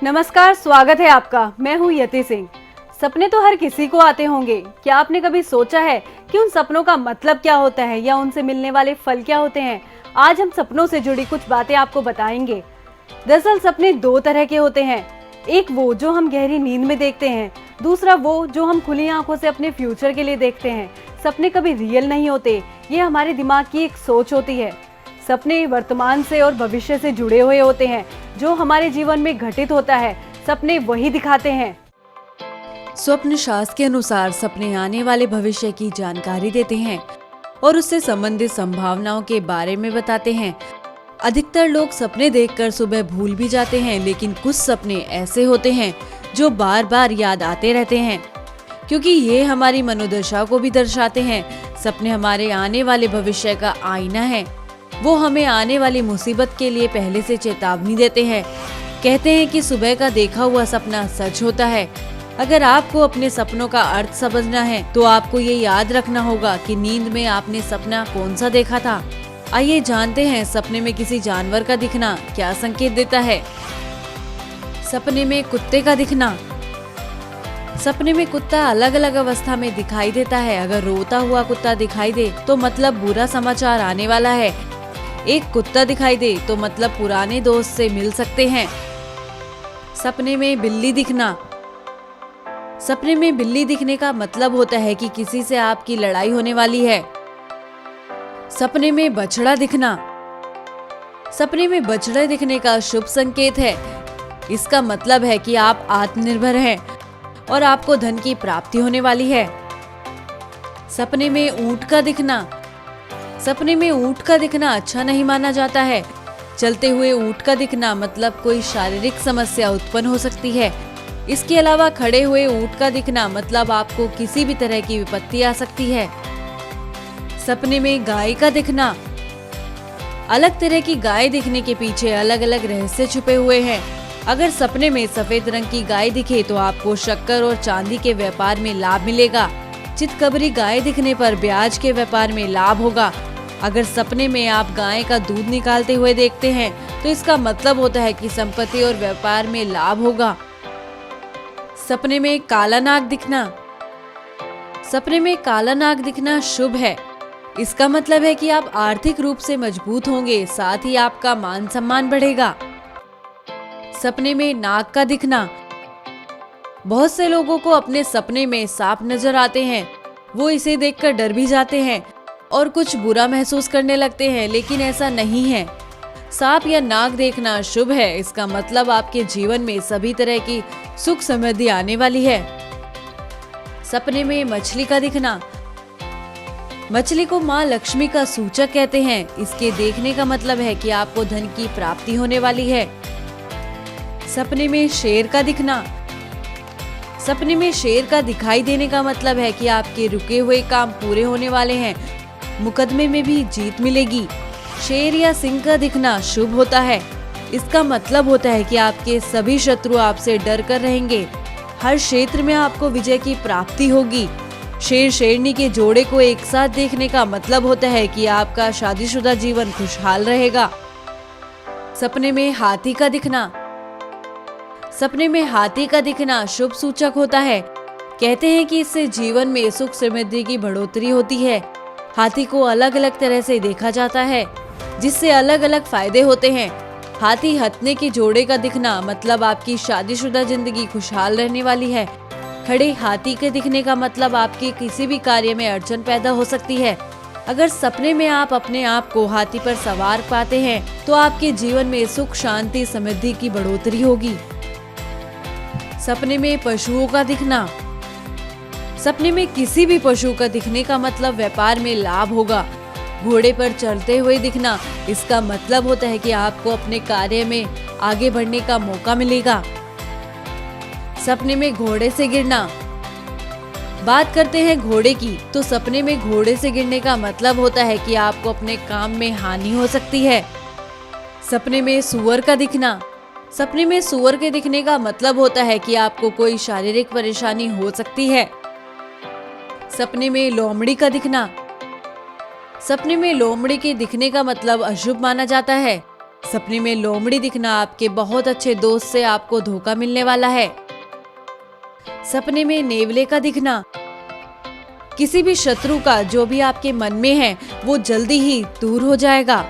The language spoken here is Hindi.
नमस्कार, स्वागत है आपका। मैं हूँ यति सिंह। सपने तो हर किसी को आते होंगे। क्या आपने कभी सोचा है कि उन सपनों का मतलब क्या होता है या उनसे मिलने वाले फल क्या होते हैं? आज हम सपनों से जुड़ी कुछ बातें आपको बताएंगे। दरअसल सपने दो तरह के होते हैं। एक वो जो हम गहरी नींद में देखते हैं, दूसरा वो जो हम खुली आंखों से अपने फ्यूचर के लिए देखते हैं। सपने कभी रियल नहीं होते, ये हमारे दिमाग की एक सोच होती है। सपने वर्तमान से और भविष्य से जुड़े हुए होते हैं। जो हमारे जीवन में घटित होता है, सपने वही दिखाते हैं। स्वप्न शास्त्र के अनुसार सपने आने वाले भविष्य की जानकारी देते हैं और उससे संबंधित संभावनाओं के बारे में बताते हैं। अधिकतर लोग सपने देखकर सुबह भूल भी जाते हैं, लेकिन कुछ सपने ऐसे होते हैं जो बार बार याद आते रहते हैं, क्योंकि ये हमारी मनोदशा को भी दर्शाते हैं। सपने हमारे आने वाले भविष्य का आईना है। वो हमें आने वाली मुसीबत के लिए पहले से चेतावनी देते हैं। कहते हैं कि सुबह का देखा हुआ सपना सच होता है। अगर आपको अपने सपनों का अर्थ समझना है तो आपको ये याद रखना होगा कि नींद में आपने सपना कौन सा देखा था। आइए जानते हैं सपने में किसी जानवर का दिखना क्या संकेत देता है। सपने में कुत्ते का दिखना। सपने में कुत्ता अलग अलग अवस्था में दिखाई देता है। अगर रोता हुआ कुत्ता दिखाई दे तो मतलब बुरा समाचार आने वाला है। एक कुत्ता दिखाई दे तो मतलब पुराने दोस्त से मिल सकते हैं। सपने में बिल्ली दिखना। सपने में बिल्ली दिखने का मतलब होता है कि किसी से आपकी लड़ाई होने वाली है। सपने में बछड़ा दिखना। सपने में बछड़ा दिखने का शुभ संकेत है। इसका मतलब है कि आप आत्मनिर्भर हैं और आपको धन की प्राप्ति होने वाली है। सपने में ऊंट का दिखना। सपने में ऊंट का दिखना अच्छा नहीं माना जाता है। चलते हुए ऊंट का दिखना मतलब कोई शारीरिक समस्या उत्पन्न हो सकती है। इसके अलावा खड़े हुए ऊंट का दिखना मतलब आपको किसी भी तरह की विपत्ति आ सकती है। सपने में गाय का दिखना। अलग तरह की गाय दिखने के पीछे अलग अलग रहस्य छुपे हुए हैं। अगर सपने में सफेद रंग की गाय दिखे तो आपको शक्कर और चांदी के व्यापार में लाभ मिलेगा। चितकबरी गाय दिखने पर ब्याज के व्यापार में लाभ होगा। अगर सपने में आप गाय का दूध निकालते हुए देखते हैं तो इसका मतलब होता है कि संपत्ति और व्यापार में लाभ होगा। सपने में काला नाग दिखना। सपने में काला नाग दिखना शुभ है। इसका मतलब है कि आप आर्थिक रूप से मजबूत होंगे, साथ ही आपका मान सम्मान बढ़ेगा। सपने में नाग का दिखना। बहुत से लोगों को अपने सपने में सांप नजर आते हैं। वो इसे देखकर डर भी जाते हैं और कुछ बुरा महसूस करने लगते हैं, लेकिन ऐसा नहीं है। सांप या नाग देखना शुभ है। इसका मतलब आपके जीवन में सभी तरह की सुख समृद्धि आने वाली है। सपने में मछली का दिखना। मछली को माँ लक्ष्मी का सूचक कहते हैं। इसके देखने का मतलब है कि आपको धन की प्राप्ति होने वाली है। सपने में शेर का दिखना। सपने में शेर का दिखाई देने का मतलब है कि आपके रुके हुए काम पूरे होने वाले हैं। मुकदमे में भी जीत मिलेगी। शेर या सिंह का दिखना शुभ होता है। इसका मतलब होता है कि आपके सभी शत्रु आपसे डर कर रहेंगे। हर क्षेत्र में आपको विजय की प्राप्ति होगी। शेर शेरनी के जोड़े को एक साथ देखने का मतलब होता है कि आपका शादीशुदा जीवन खुशहाल रहेगा। सपने में हाथी का दिखना। सपने में हाथी का दिखना शुभ सूचक होता है। कहते हैं कि इससे जीवन में सुख समृद्धि की बढ़ोतरी होती है। हाथी को अलग अलग तरह से देखा जाता है, जिससे अलग अलग फायदे होते हैं। हाथी हथने के जोड़े का दिखना मतलब आपकी शादीशुदा जिंदगी खुशहाल रहने वाली है। खड़े हाथी के दिखने का मतलब आपके किसी भी कार्य में अड़चन पैदा हो सकती है। अगर सपने में आप अपने आप को हाथी पर सवार पाते हैं तो आपके जीवन में सुख शांति समृद्धि की बढ़ोतरी होगी। सपने में पशुओं का दिखना। सपने में किसी भी पशु का दिखने का मतलब व्यापार में लाभ होगा। घोड़े पर चलते हुए दिखना, इसका मतलब होता है कि आपको अपने कार्य में आगे बढ़ने का मौका मिलेगा। सपने में घोड़े से गिरना। बात करते हैं घोड़े की, तो सपने में घोड़े से गिरने का मतलब होता है कि आपको अपने काम में हानि हो सकती है। सपने में सूअर का दिखना। सपने में सूअर के दिखने का मतलब होता है कि आपको कोई शारीरिक परेशानी हो सकती है। सपने में लोमड़ी का दिखना। सपने में लोमड़ी के दिखने का मतलब अशुभ माना जाता है। सपने में लोमड़ी दिखना, आपके बहुत अच्छे दोस्त से आपको धोखा मिलने वाला है। सपने में नेवले का दिखना, किसी भी शत्रु का जो भी आपके मन में है वो जल्दी ही दूर हो जाएगा।